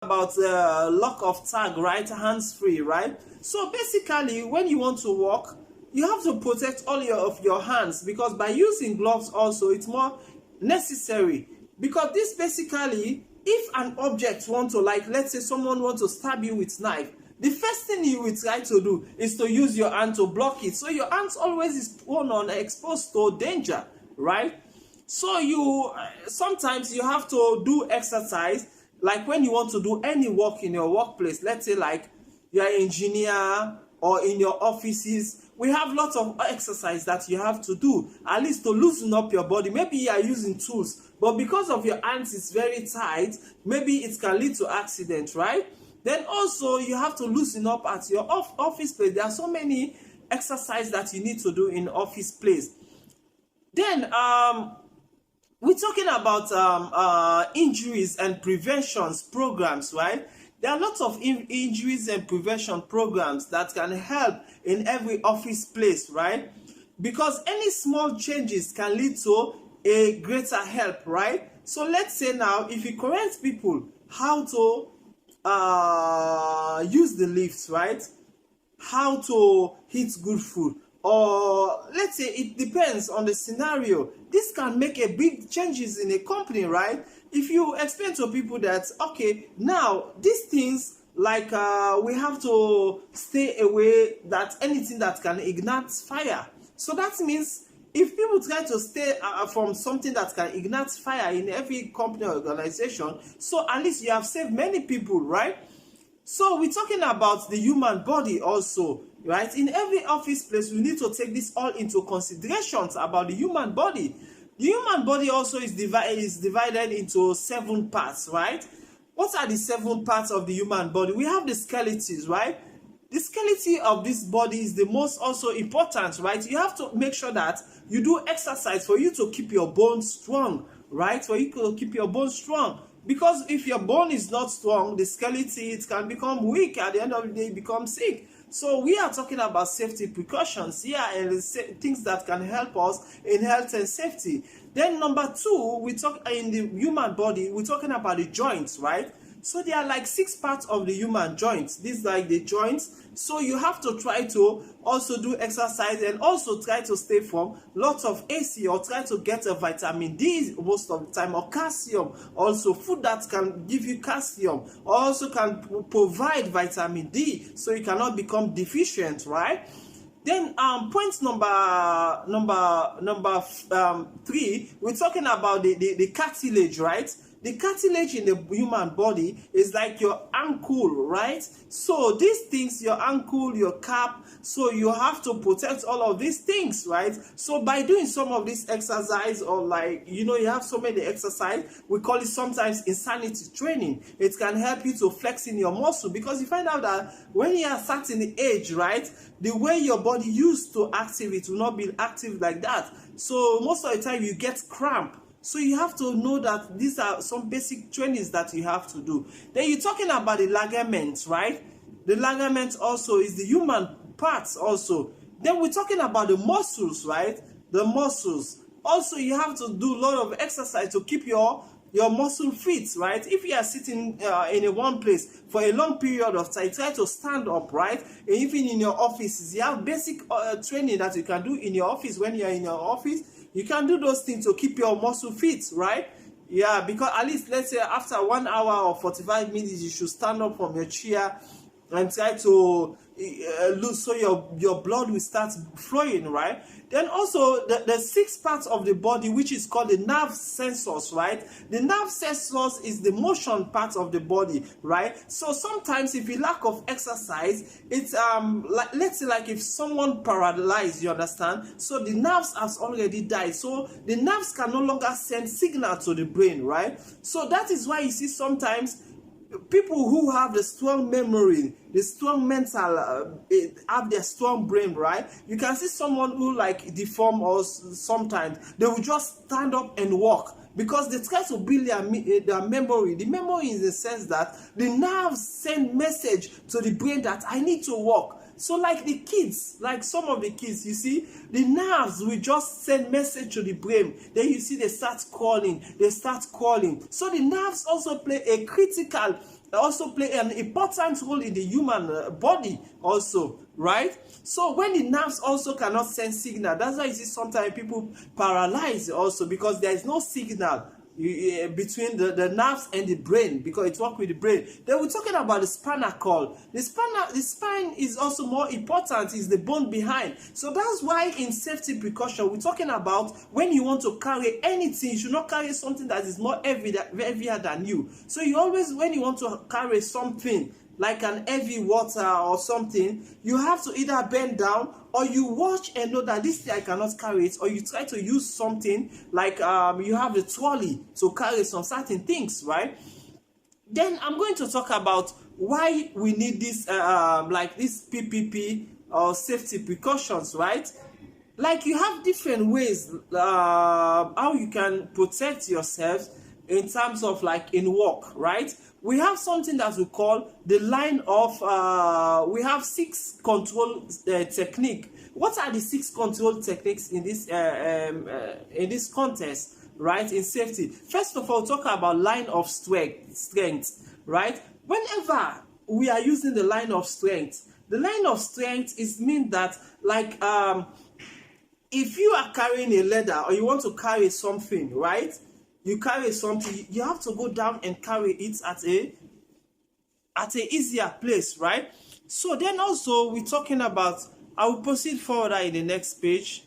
about lock of tag, right? Hands free, right? So basically, when you want to walk, you have to protect all of your hands, because by using gloves also it's more necessary, because this basically, if an object want to, like, let's say someone want to stab you with knife, the first thing you will try to do is to use your hand to block it. So your hands always is prone on exposed to danger, right? So you sometimes you have to do exercise, like when you want to do any work in your workplace. Let's say like you're an engineer or in your offices, we have lots of exercise that you have to do, at least to loosen up your body. Maybe you are using tools, but because of your hands is very tight, maybe it can lead to accident, right? Then also you have to loosen up at your office place. There are so many exercises that you need to do in office place. Then we're talking about injuries and preventions programs, right? There are lots of injuries and prevention programs that can help in every office place, right? Because any small changes can lead to a greater help, right? So let's say now, if you correct people how to use the lifts, right? How to eat good food, or let's say it depends on the scenario. This can make a big changes in a company, right? If you explain to people that, okay, now these things, like we have to stay away that anything that can ignite fire. So that means if people try to stay from something that can ignite fire in every company or organization, so at least you have saved many people, right? So we're talking about the human body also, right? In every office place, we need to take this all into considerations about the human body. The human body also is divided into 7 parts, right? What are the 7 parts of the human body? We have the skeletons, right? The skeleton of this body is the most also important, right? You have to make sure that you do exercise for you to keep your bones strong, right? For you to keep your bones strong. Because if your bone is not strong, the skeleton, it can become weak. At the end of the day, become sick. So we are talking about safety precautions here and things that can help us in health and safety. Then number 2, we talk in the human body, we're talking about the joints, right? So there are like 6 parts of the human joints. These like the joints. So you have to try to also do exercise and also try to stay from lots of AC, or try to get a vitamin D most of the time, or calcium. Also food that can give you calcium also can provide vitamin D, so you cannot become deficient, right? Then point number 3, we're talking about the cartilage, right? The cartilage in the human body is like your ankle, right? So these things, your ankle, your calf, so you have to protect all of these things, right? So by doing some of this exercise, or like, you have so many exercise, we call it sometimes insanity training. It can help you to flex in your muscle, because you find out that when you are a certain age, right, the way your body used to active, it will not be active like that. So most of the time you get cramp. So you have to know that these are some basic trainings that you have to do. Then you're talking about the ligaments, right? The ligaments also is the human parts also. Then we're talking about the muscles, right? The muscles. Also, you have to do a lot of exercise to keep your muscle fit, right? If you are sitting in a one place for a long period of time, try to stand up, right? And even in your offices, you have basic training that you can do in your office. When you are in your office, you can do those things to keep your muscle fit, right? Yeah, because at least, let's say after 1 hour or 45 minutes, you should stand up from your chair and try to lose, so your blood will start flowing, right? Then also the 6 parts of the body, which is called the nerve sensors, right? The nerve sensors is the motion part of the body, right? So sometimes if you lack of exercise, it's like, let's say like if someone paralyzed, you understand? So the nerves has already died, so the nerves can no longer send signal to the brain, right? So that is why you see sometimes people who have the strong memory, the strong mental, have their strong brain, right? You can see someone who like deform, or sometimes they will just stand up and walk, because they try to build their memory. The memory is the sense that the nerves send message to the brain that I need to walk. So like the kids, like some of the kids, you see, the nerves will just send message to the brain. Then you see they start crawling, they start crawling. So the nerves also play a critical also play an important role in the human body also, right? So when the nerves also cannot send signal, that's why you see sometimes people paralyze also, because there is no signal between the nerves and the brain, because it works with the brain. Then we're talking about the spinal cord. The spine is also more important, is the bone behind. So that's why in safety precaution, we're talking about when you want to carry anything, you should not carry something that is more heavier than you. So you always, when you want to carry something like an heavy water or something, you have to either bend down, or you watch and know that this thing I cannot carry it, or you try to use something like you have a trolley to carry some certain things, right? Then I'm going to talk about why we need this like this PPP or safety precautions, right? Like you have different ways how you can protect yourself in terms of like in work, right? We have something that we call the line of we have 6 control technique. What are the 6 control techniques in this contest, right, in safety? First of all, talk about line of strength, right? Whenever we are using the line of strength, the line of strength is mean that like if you are carrying a ladder or you want to carry something, right? You carry something, you have to go down and carry it at a easier place, right? So then also we're talking about, I will proceed further in the next page.